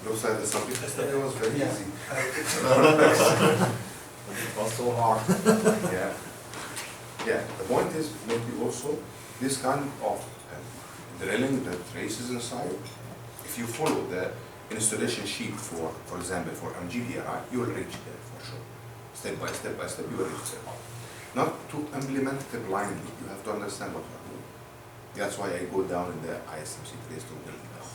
Looks like the subject yesterday was very Yeah. easy. It was so hard. Yeah. Yeah, the point is maybe also this kind of drilling the traces inside, if you follow the installation sheet for example, for MGDRI, you will reach there for sure. Step by step by step, you will reach there. Not to implement it blindly, you have to understand what you are doing. That's why I go down in the ISMC trace to build that.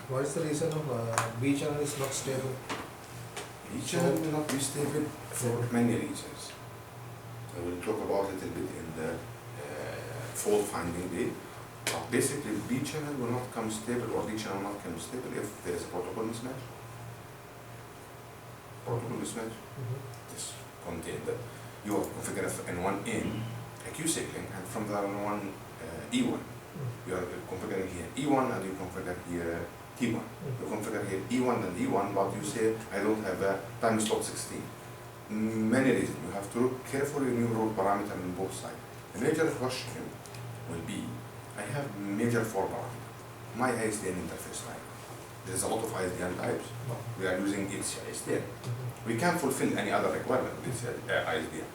What is the reason of B channel is not stable? Each channel will not be stable for many reasons. I will talk about it a little bit in the fault finding day. But basically, B channel will not come stable or D channel will not come stable if there is a protocol mismatch. Protocol mismatch is contained that you are configuring in one in a Q cycling and from the other one E1. You are configuring here E1 and you configure here T1. You configure here E1 and E1, but you say I don't have a time slot 16. Many reasons. You have to look carefully in your root parameter on both sides. The major question will be, I have major 4 parameters. My ISDN interface type. There is a lot of ISDN types. We are using each ISDN. We can fulfill any other requirement with ISDN.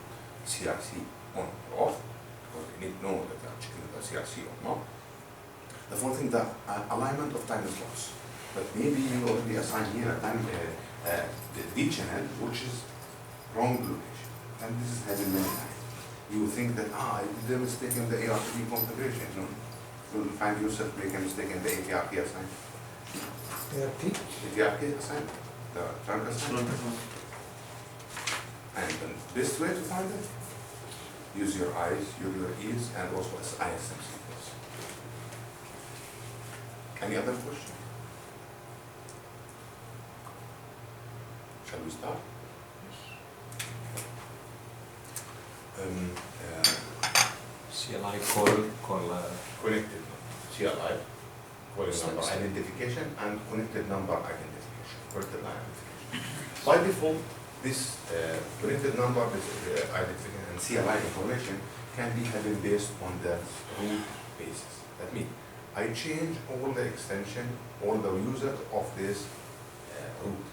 CRC on or off, because we need to know that they are checking the CRC or not. The fourth thing, the alignment of time slots. But maybe you already assign here a time, the D channel, which is wrong location. And this is happening many times. You think that, I did a mistake in the ARP configuration. No. You'll find yourself making a mistake in the ATRP assignment. ARP? ATRP assignment, the trunk assignment. And the best way to find it, use your eyes, use your ears, and also as ISMC. Any other question? Shall we start? CLI call Connected CLI, calling number identification and connected number identification, connected line identification. By default, this connected number identification and CLI information can be handled based on the root basis. That means I change all the extension, all the users of this root.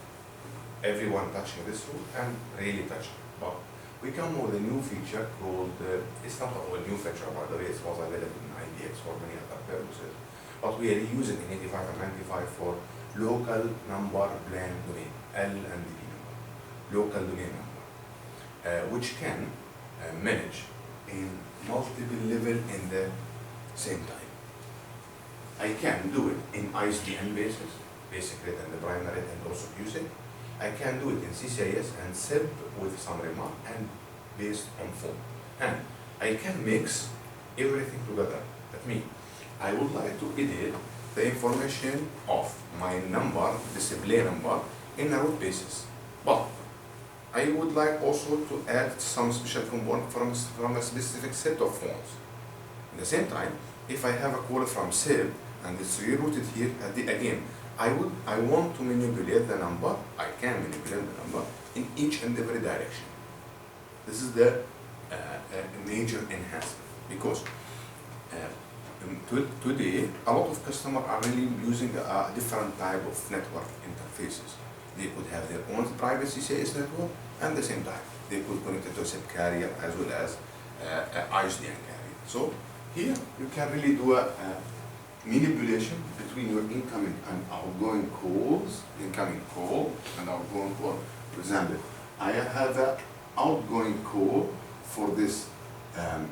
Everyone touching this root and really touching. But we come with a new feature called, it's not a new feature by the way, it was available in IDX for many other purposes. But we are using in 85 and 95 for local number plane domain, L and D number, local domain number, which can manage in multiple level in the same time. I can do it in ISDN basis, basic rate and the primary rate and also using. I can do it in CCIS and SIP with some remark and based on phone. And I can mix everything together. That means I would like to edit the information of my number, display number, in a root basis. But I would like also to add some special component from a specific set of phones. At the same time, if I have a call from SIP and it's rerouted here, again, I want to manipulate the number, I can manipulate the number in each and every direction. This is the major enhancement because today a lot of customers are really using a different type of network interfaces. They could have their own private CCIS network and at the same time they could connect it to a SIP carrier as well as ISDN carrier. So here you can really do a manipulation between your incoming and outgoing calls, incoming call and outgoing call. For example, I have an outgoing call for this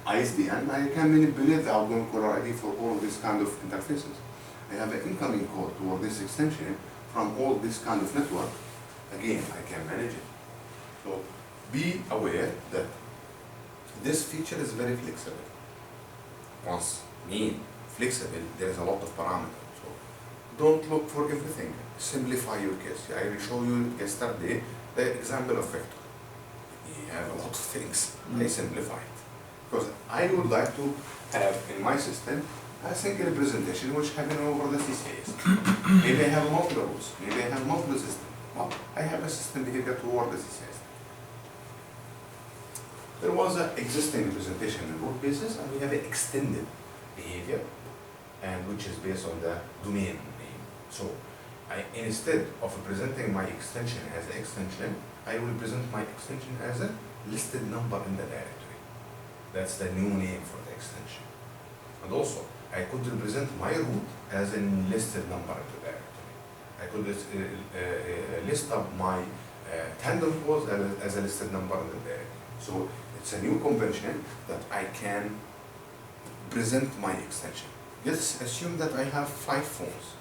ISDN. I can manipulate the outgoing caller ID for all these kind of interfaces. I have an incoming call toward this extension from all this kind of network. Again, I can manage it. So be aware that this feature is very flexible. Once flexible, there is a lot of parameters. So don't look for everything. Simplify your case. I will show you yesterday the example of vector. We have a lot of things. I simplify it. Because I would like to have in my system a single representation which happen over the CCIS. Maybe I have multiple routes. Maybe I have multiple systems. Well, I have a system behavior toward the CCIS. There was an existing representation in root basis and we have an extended behavior and which is based on the domain name. So instead of presenting my extension as an extension, I will present my extension as a listed number in the directory. That's the new name for the extension. And also, I could represent my root as a listed number in the directory. I could list up my tandem calls as a listed number in the directory. So it's a new convention that I can present my extension. Let's assume that I have 5 phones.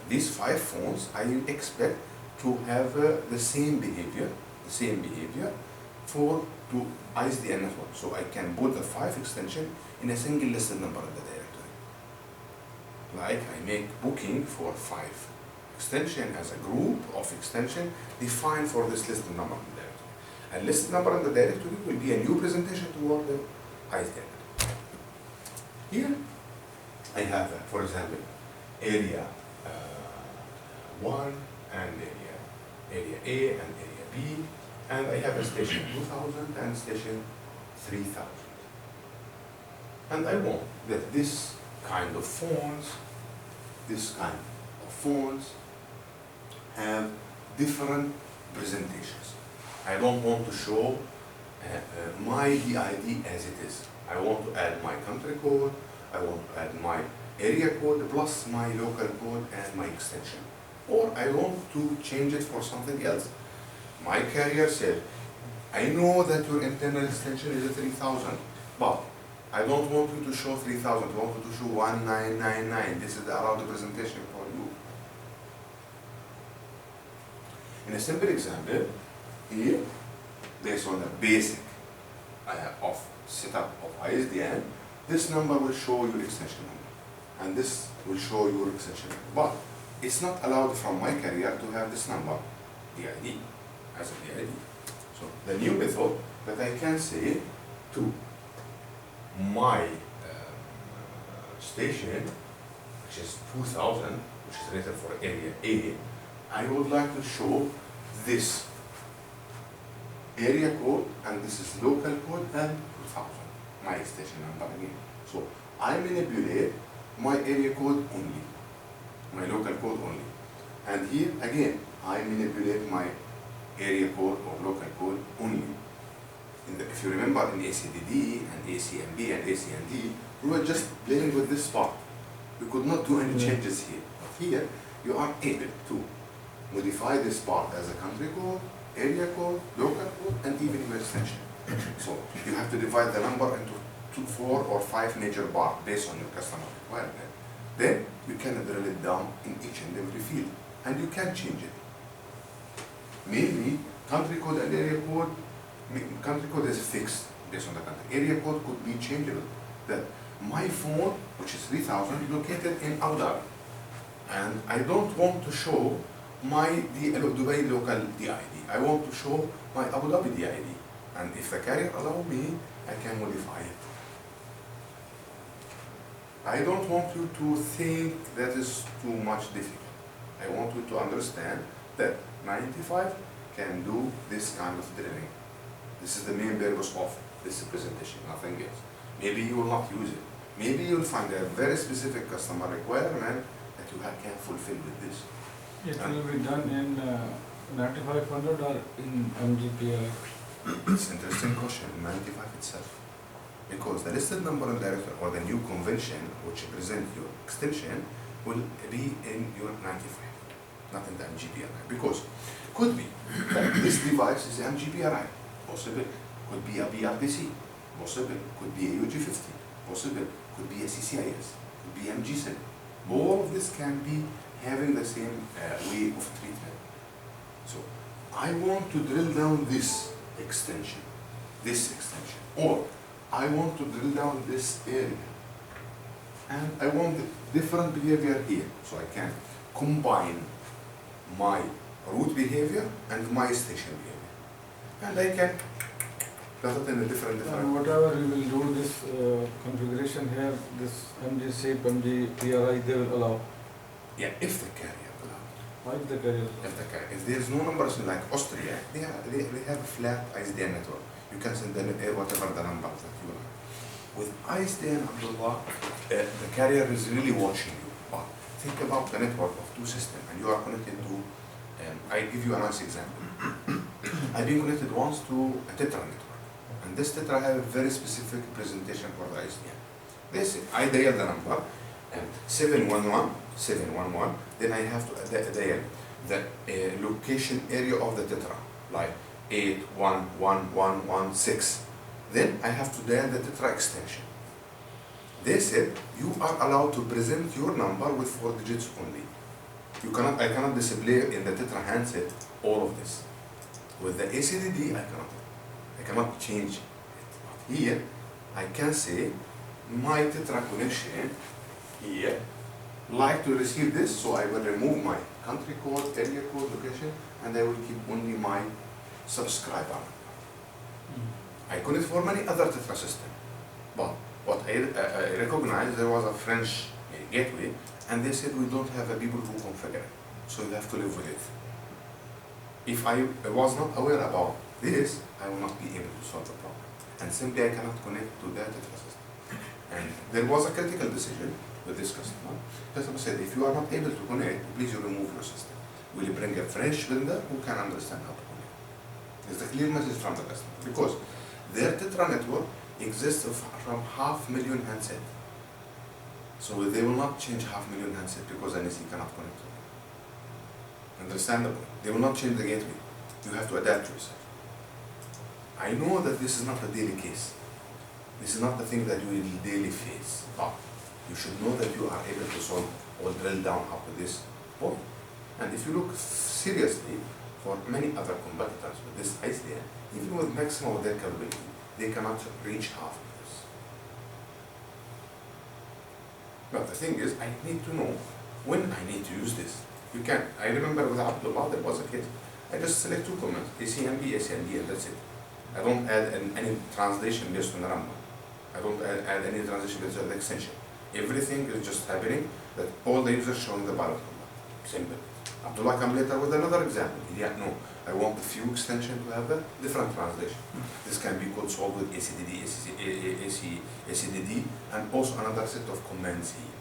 These 5 phones, I expect to have the same behavior for to ISDN network. So I can put the 5 extension in a single listed number in the directory. Like I make booking for 5 extension as a group of extension defined for this listed number in the directory. A listed number in the directory will be a new presentation toward the ISDN. Here I have, for example, area 1 and area A and area B, and I have a station 2000 and station 3000. And I want that this kind of phones have different presentations. I don't want to show my DID as it is. I want to add my country code, I want to add my area code plus my local code and my extension. Or I want to change it for something else. My carrier said, I know that your internal extension is 3000, but I don't want you to show 3000, I want you to show 1999. This is the allowed presentation for you. In a simple example, here, based on the basic of setup of ISDN, this number will show your extension number, and this will show your extension number. But it's not allowed from my carrier to have this number, DID, as a DID. So the new method that I can say to my station, which is 2000, which is rated for area A, I would like to show this area code, and this is local code, and 2000, my station number again. So I manipulate my area code only, my local code only. And here again, I manipulate my area code or local code only. If you remember in ACDD and ACMB and ACND, we were just playing with this part. We could not do any changes here. But here, you are able to modify this part as a country code, area code, local code, and even your extension. So you have to divide the number into 4 or 5 major parts based on your customer requirement. Then you can drill it down in each and every field, and you can change it. Maybe country code and area code, country code is fixed based on the country. Area code could be changeable. That my phone, which is 3000, located in Abu Dhabi, and I don't want to show my Dubai local DID. I want to show my Abu Dhabi DID. And if the carrier allows me, I can modify it. I don't want you to think that is too much difficult. I want you to understand that 95 can do this kind of drilling. This is the main purpose of this presentation, nothing else. Maybe you will not use it. Maybe you'll find a very specific customer requirement that you can fulfill with this. It will be done in 9500 or in MGPI? It's an interesting question, 95 itself. Because the listed number in directory or the new convention which present your extension will be in your 95, not in the MGPRI. Because could be that this device is MGPRI, possible, could be a BRDC, possible, could be a UG50, possible, could be a CCIS, could be MGSIN. All of this can be having the same way of treatment. So I want to drill down this extension, or I want to drill down this area, and I want different behavior here, so I can combine my root behavior and my station behavior, and I can put it in a different. And whatever you will do this configuration here, this MG SAPE, MG PRI, they will allow. Yeah, if the carrier allows. Why the carrier? If there is no numbers like Austria, they have a flat ISDN network. You can send them whatever the number that you like. With ISDN, Abdullah, the carrier is really watching you. But think about the network of two systems and you are connected to, I give you a nice example. I've been connected once to a Tetra network, and this Tetra have a very specific presentation for the ISDN. This, I dial the number, and 711, then I have to dial the location area of the Tetra, like 811116. Then I have to dial the Tetra extension. They said you are allowed to present your number with 4 digits only. I cannot display in the Tetra handset all of this. With the ACDD, I cannot change it. But here, I can say my Tetra connection here like to receive this, so I will remove my country code, area code, location, and I will keep only my subscriber. I connect for many other Tetra systems, but what I recognized, there was a French gateway, and they said we don't have a people who configure it, so you have to live with it. If I was not aware about this, I will not be able to solve the problem, and simply I cannot connect to that Tetra system. And there was a critical decision with this customer. Customer said, if you are not able to connect, please you remove your system. Will you bring a French vendor who can understand how to connect? It's the clear message from the customer, because their Tetra network exists from 500,000 handsets. So they will not change 500,000 handsets because NEC cannot connect to them. Understandable. They will not change the gateway. You have to adapt yourself. I know that this is not a daily case. This is not the thing that you will daily face. But you should know that you are able to solve or drill down up to this point. And if you look seriously for many other competitors with this ISDN, even with maximum of their capability, they cannot reach half of this. But the thing is, I need to know when I need to use this. You can. I remember with Abdullah, there was a case. I just select 2 commands, ACMD, ACMD, and that's it. I don't add any translation based on the number. I don't add any translation based on the extension. Everything is just happening that all the users showing the ballot number. Simple. Abdullah come later with another example. Yeah, no, I want the few extension to have a different translation. This can be code solved with ACDD, ACDD, and also another set of commands here.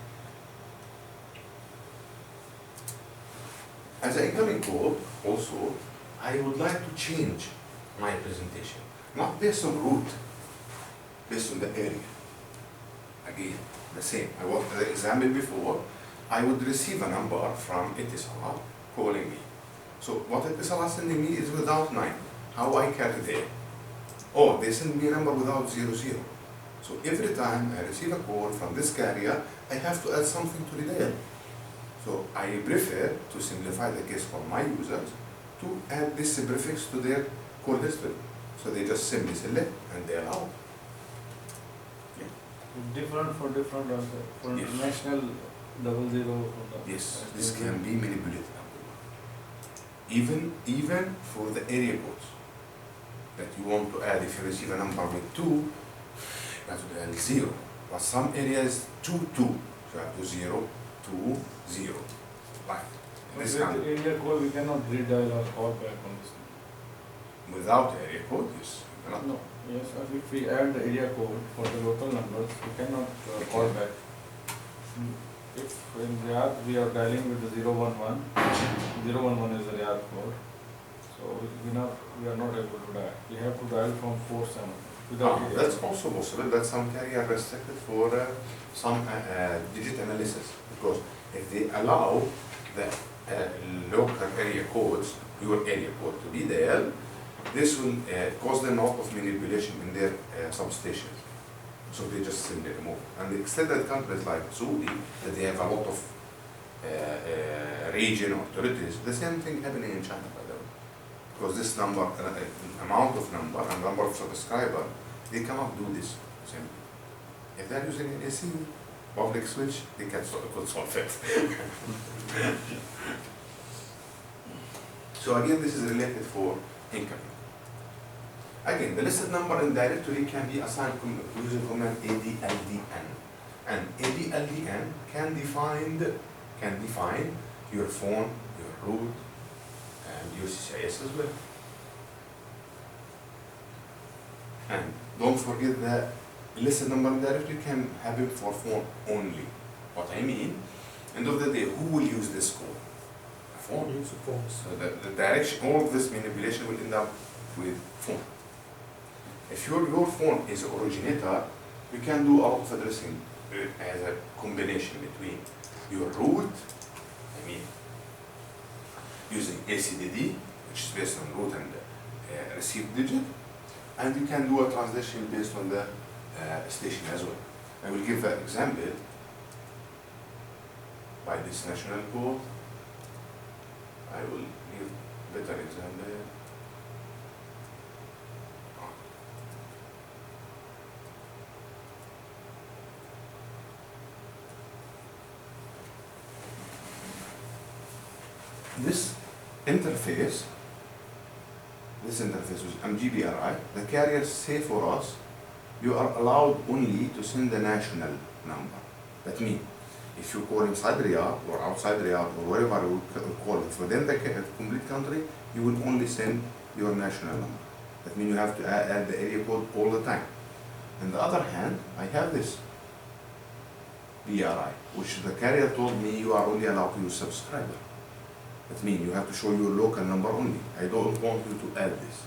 As an incoming call, also, I would like to change my presentation, not based on route, based on the area. Again, the same. I was the example before. I would receive a number from Etisalat calling me. So what Etisalat sending me is without 9. How I carry there? Oh, they send me a number without 00. So every time I receive a call from this carrier, I have to add something to the dial. So I prefer to simplify the case for my users to add this prefix to their call history. So they just simply select and they allow. Different for different answer. For Yes. national 00. Yes, this can be manipulated. Even for the area codes that you want to add, if you receive a number with 2, you have to dial 0. But some areas 2, 2. So you have to 0, 2, 0. Right. With the area code, we cannot redial or call back on this. Without area code, yes. You cannot. No. Yes, if we add the area code for the local numbers, we cannot call back. If in Riyadh we are dialing with the 011, 011 is the Riyadh code, so we are not able to dial. We have to dial from 47 without area That's code. also possible that some carrier restricted for some digit analysis, because if they allow the local area codes, your area code to be there, this will cause them a lot of manipulation in their substations. So they just simply remove. And the extended countries like Saudi, that they have a lot of region or territories, the same thing happening in China, by the way. Because this number, amount of number and number of subscriber, they cannot do this simply. If they're using an AC public switch, they can could solve it. So again, this is related for incoming. Again, the listed number in directory can be assigned using command ADLDN. And ADLDN can define your phone, your route, and your CCIS as well. And don't forget that listed number in directory can happen for phone only. What I mean, end of the day, will use this code? A phone. Use of phones. So the direction, all of this manipulation will end up with phone. If your phone is originator, you can do a lot of addressing as a combination between your root, using ACDD, which is based on root and received digit, and you can do a translation based on the station as well. I will give an example by this national code. I will give better example. This interface with MGBRI, the carriers say for us, you are allowed only to send the national number. That means, if you call inside Riyadh or outside Riyadh or wherever you call it within the complete country, you will only send your national number. That means you have to add the area code all the time. On the other hand, I have this BRI, which the carrier told me you are only allowed to use subscriber. That means you have to show your local number only. I don't want you to add this.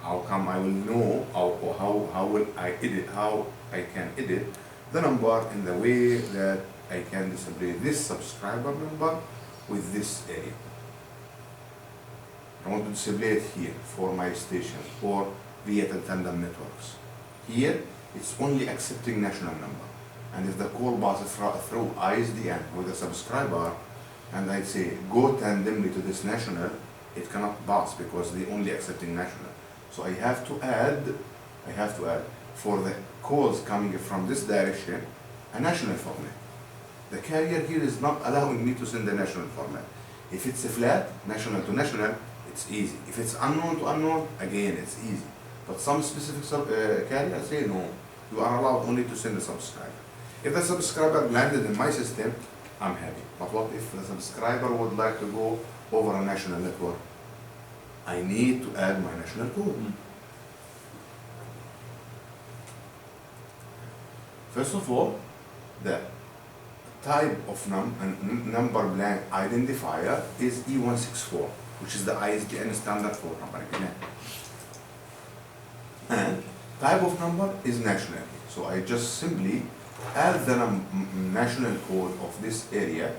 How come I will know how will I edit, how I can edit the number in the way that I can display this subscriber number with this area. I want to display it here for my station or via the tandem networks. Here, it's only accepting national number. And if the call passes through ISDN with a subscriber, and I say go tandemly to this national, it cannot pass because they only accepting national. So I have to add for the calls coming from this direction a national format. The carrier here is not allowing me to send the national format. If it's a flat, national to national, it's easy. If it's unknown to unknown, again, it's easy. But some specific carriers say no, you are allowed only to send a subscriber. If the subscriber landed in my system, I'm happy. But what if the subscriber would like to go over a national network? I need to add my national code. First of all, the type of number blank identifier is E164, which is the ISDN standard for number. And type of number is national. So I just simply add the national code of this area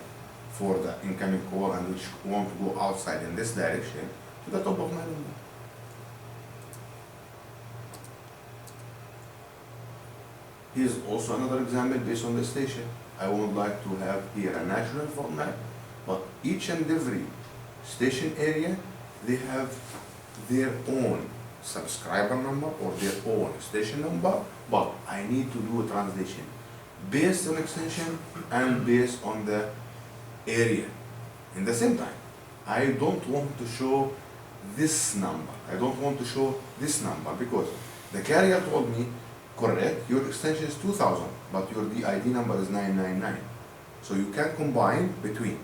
for the incoming call and which want to go outside in this direction to the top of my number. Here's also another example based on the station. I would like to have here a national format, but each and every station area, they have their own subscriber number or their own station number, but I need to do a translation based on extension and based on the area. In the same time, I don't want to show this number. I don't want to show this number because the carrier told me, correct, your extension is 2000, but your DID number is 999. So you can combine between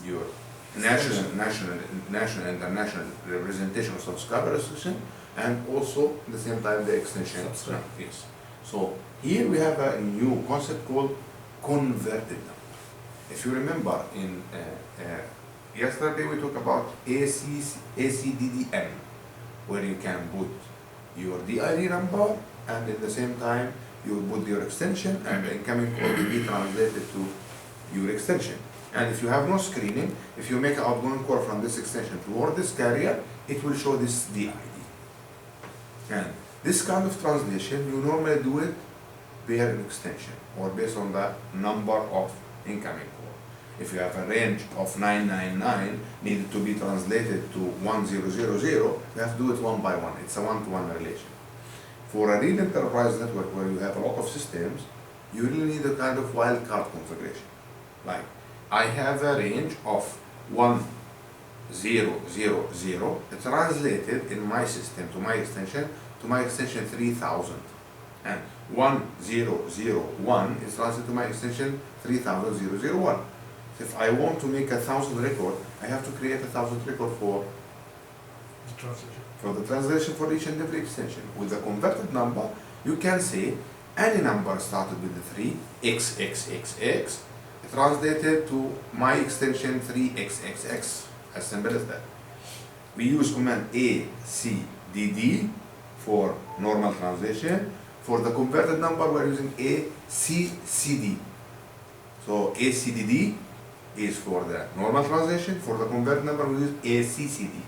your national, international representation of subscriber restriction and also at the same time the extension. Yes. So here we have a new concept called converted number. If you remember in yesterday we talked about ACDDM, where you can put your DID number and at the same time you put your extension and the incoming call will be translated to your extension. And if you have no screening, if you make an outgoing call from this extension toward this carrier, it will show this DID. And this kind of translation, you normally do it per extension or based on the number of incoming call. If you have a range of 999 needed to be translated to 1000, you have to do it one by one. It's a one-to-one relation. For a real enterprise network where you have a lot of systems, you really need a kind of wildcard configuration. Like, I have a range of 1000 translated in my system to my extension 3000, and 1001 is translated to my extension 3001. If I want to make 1000 record, I have to create 1000 record for the translation for each and every extension. With the converted number, you can say any number started with the 3 XXXX translated to my extension 3xxx, as simple as that. We use command ACDD for normal translation. For the converted number, we're using ACCD. So ACDD is for the normal translation. For the converted number, we use ACCD.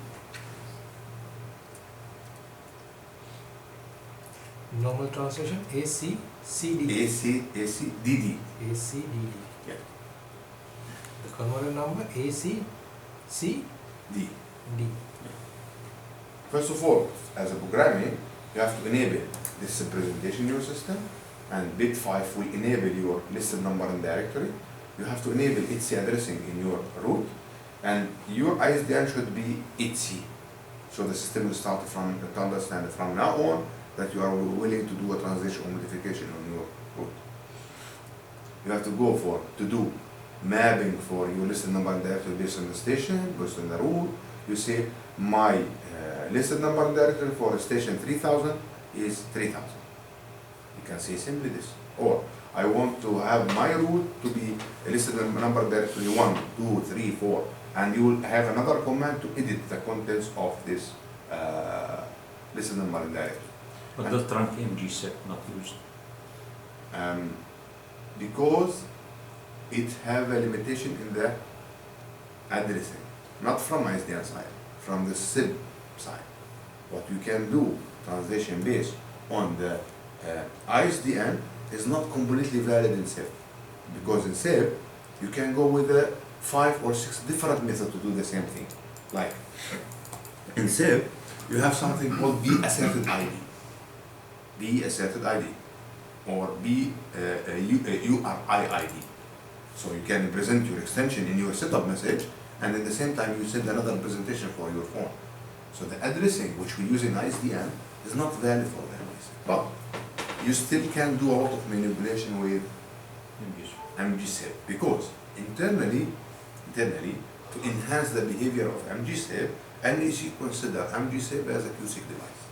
Normal translation ACCD. ACDD. ACDD. Yeah. The converted number ACCD. D. First of all, as a programming, you have to enable this representation in your system, and bit 5 will enable your listed number and directory. You have to enable etc addressing in your root, and your ISDN should be etc. So the system will start from to understand from now on that you are willing to do a translation or modification on your root. You have to go for to do mapping for your listed number and directory based on the station, based on the root. You say my listed number and directory for station 3000 is 3000. You can say simply this. Or I want to have my root to be a listed number directory 1, 2, 3, 4, and you will have another command to edit the contents of this listed number and directory. But the trunk MGSIP not used. Because it have a limitation in the addressing, not from ISDN side, from the SIP side. What you can do, translation based on the ISDN, is not completely valid in SIP. Because in SIP, you can go with 5 or 6 different methods to do the same thing. Like, in SIP, you have something called B asserted ID. B asserted ID, or B URI ID. So you can present your extension in your setup message, and at the same time you send another representation for your phone. So the addressing which we use in ISDN is not valid for the addressing. But you still can do a lot of manipulation with MGSIP, because internally, to enhance the behavior of MGSIP, NEC consider MGSIP as a QSIC device.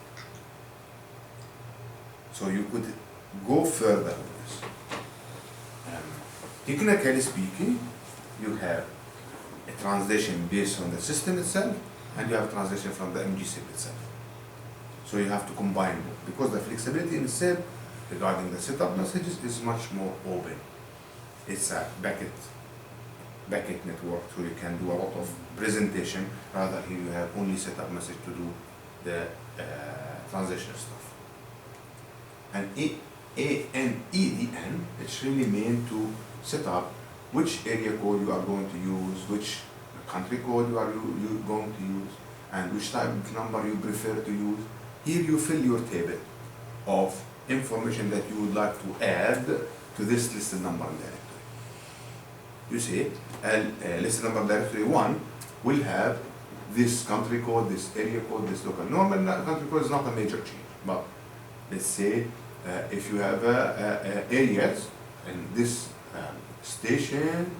So you could go further with this. Technically speaking, you have a translation based on the system itself, and you have a translation from the MGSIP itself. So you have to combine both, because the flexibility in SIP regarding the setup messages is much more open. It's a bucket network, so you can do a lot of presentation, rather here you have only setup message to do the translation stuff. And ANEDN, it's really meant to set up which area code you are going to use, which country code you are going to use, and which type of number you prefer to use. Here you fill your table of information that you would like to add to this listed number directory. You see, listed number directory 1 will have this country code, this area code, this local. Normal country code is not a major change, but let's say if you have areas in this station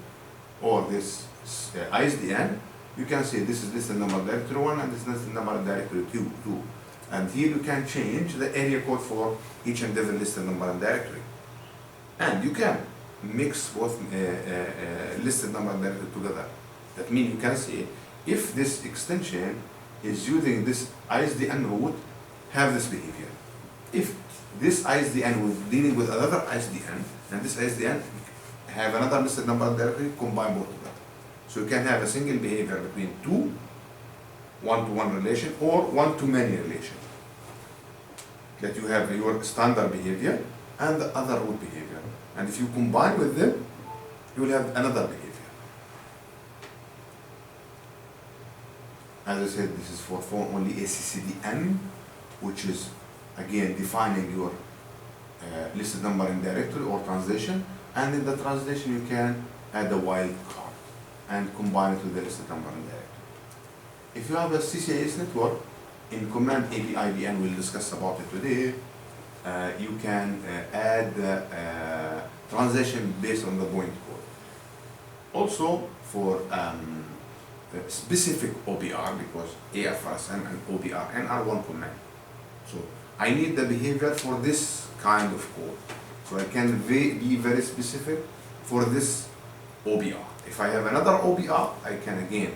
or this ISDN, you can say this is listed number directory 1 and this is listed number directory 2. And here you can change the area code for each and every listed number and directory. And you can mix both listed number and directory together. That means you can say, if this extension is using this ISDN root, have this behavior. If this ISDN was dealing with another ISDN, and this ISDN have another listed number directory, combine both together. So you can have a single behavior between two, one-to-one relation, or one-to-many relation. That you have your standard behavior and the other root behavior. And if you combine with them, you will have another behavior. As I said, this is for phone only ACCDN, which is again defining your listed number in directory or translation, and in the translation you can add a wildcard and combine it with the listed number in directory. If you have a CCIS network, in command ABIBN, we'll discuss about it today, you can add translation based on the point code. Also for specific OBR, because AFRSM and OBRN are one command. So I need the behavior for this kind of code. So I can be very specific for this OBR. If I have another OBR, I can again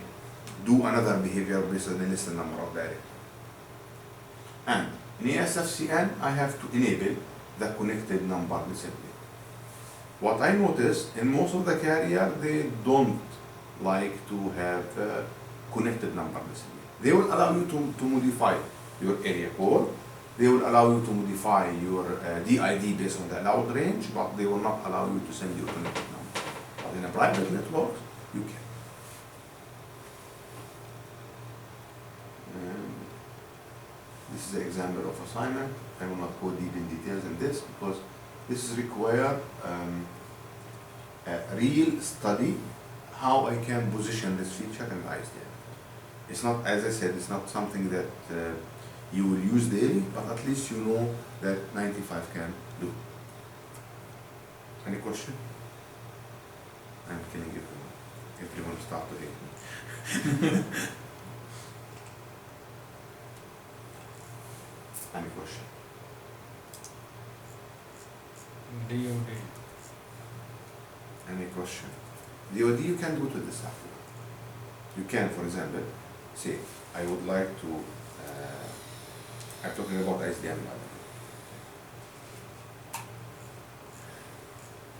do another behavior based on the list number of direct. And in ASFCN, I have to enable the connected number display. What I noticed in most of the carrier, they don't like to have connected number display. They will allow you to modify your area code. They will allow you to modify your DID based on the allowed range, but they will not allow you to send you a connected number. But in a private network, you can. This is the example of assignment. I will not go deep in details in this because this is require a real study how I can position this feature in ISDN. It's not, as I said, it's not something that you will use daily, but at least you know that 95 can do. Any question? I'm killing everyone. Everyone start to hate me. Any question? DOD. Any question? DOD you can do to this after. You can, for example, say, I would like to, I'm talking about ISDN now.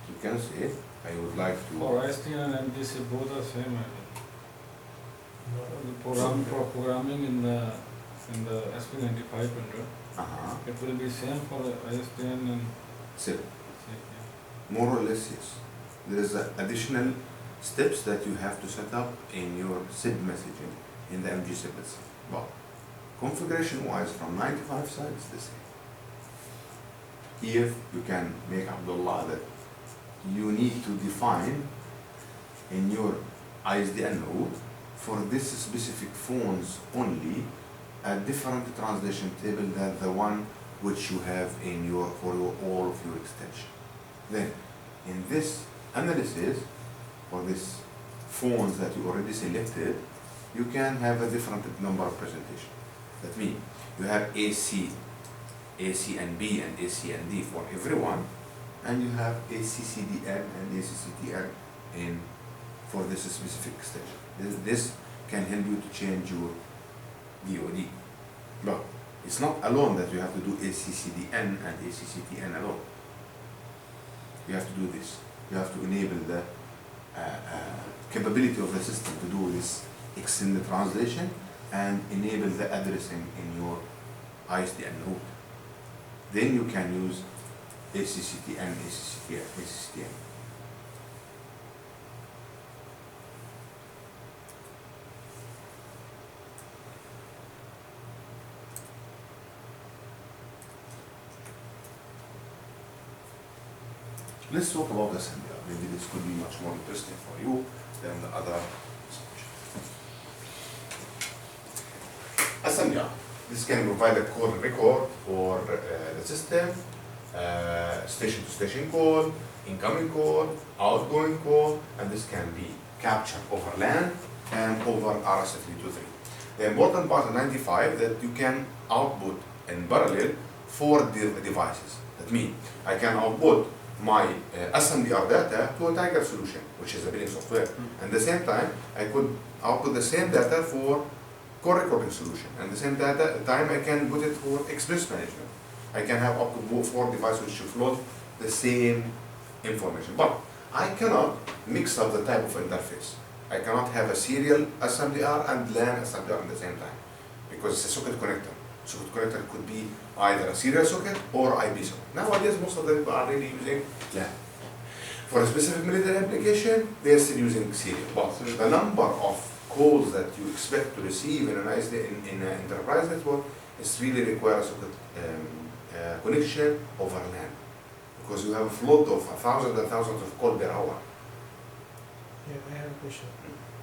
You can say, I would like to. For ISDN and MGC both are same. I think. The programming in the SP9500, it will be same for ISDN and SIP. yeah. More or less, yes. There is additional steps that you have to set up in your SIP messaging in the MG SIP itself. But configuration-wise, from 95 side, it's the same. If you can make Abdullah that you need to define in your ISDN node for this specific phones only a different translation table than the one which you have in your all of your extension. Then in this analysis for this phones that you already selected, you can have a different number of presentation. That means you have AC and B and AC and D for everyone, and you have ACCDN and ACCTN in for this specific extension. This can help you to change your DOD. But it's not alone that you have to do ACCDN and ACCTN alone. You have to do this. You have to enable the capability of the system to do this extended translation and enable the addressing in your ISDN node. Then you can use ACCTN, ACCTN. Let's talk about assembly. Maybe this could be much more interesting for you than the other section. Assembly. This can provide a call record for the system, station-to-station call, incoming call, outgoing call, and this can be captured over LAN and over RS-323. The important part of 95 that you can output in parallel 4 devices. That means I can output my SMDR data to a Tiger solution, which is a billing software. And at the same time, I could output the same data for call recording solution. And the same data time I can put it for expense management. I can have up to 4 devices which float the same information. But I cannot mix up the type of interface. I cannot have a serial SMDR and LAN SMDR at the same time because it's a socket connector. Socket connector could be either a serial socket or IP socket. Nowadays, most of them are really using LAN. For a specific military application, they are still using serial. But the number of calls that you expect to receive in an enterprise network is really require a socket connection over LAN because you have a float of thousands and thousands of calls per hour. Yeah, I have a question.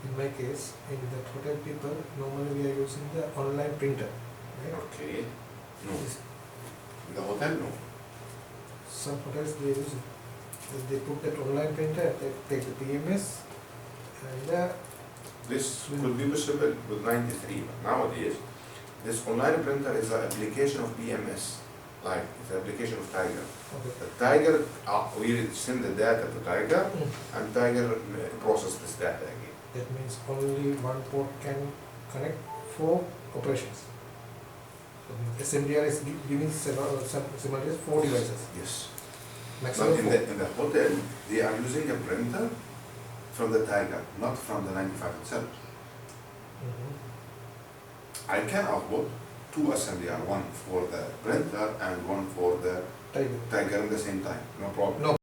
In my case, in the hotel people, normally we are using the online printer. Right? Okay. No. In the hotel, no. Some hotels they use it. They put that online printer, they take the PMS, and This could be possible with 93, but nowadays, this online printer is an application of PMS. like the application of Tiger. Okay. The Tiger, we send the data to Tiger, Mm. and Tiger process this data again. That means only one port can connect 4 operations. So SMDR is giving simultaneous 4 devices. Yes. Maximum But 4. in the hotel, they are using a printer from the Tiger, not from the 95 itself. Mhm. I can output 2 SMDR, one for the printer and one for the Tiger. Tiger at the same time, no problem. No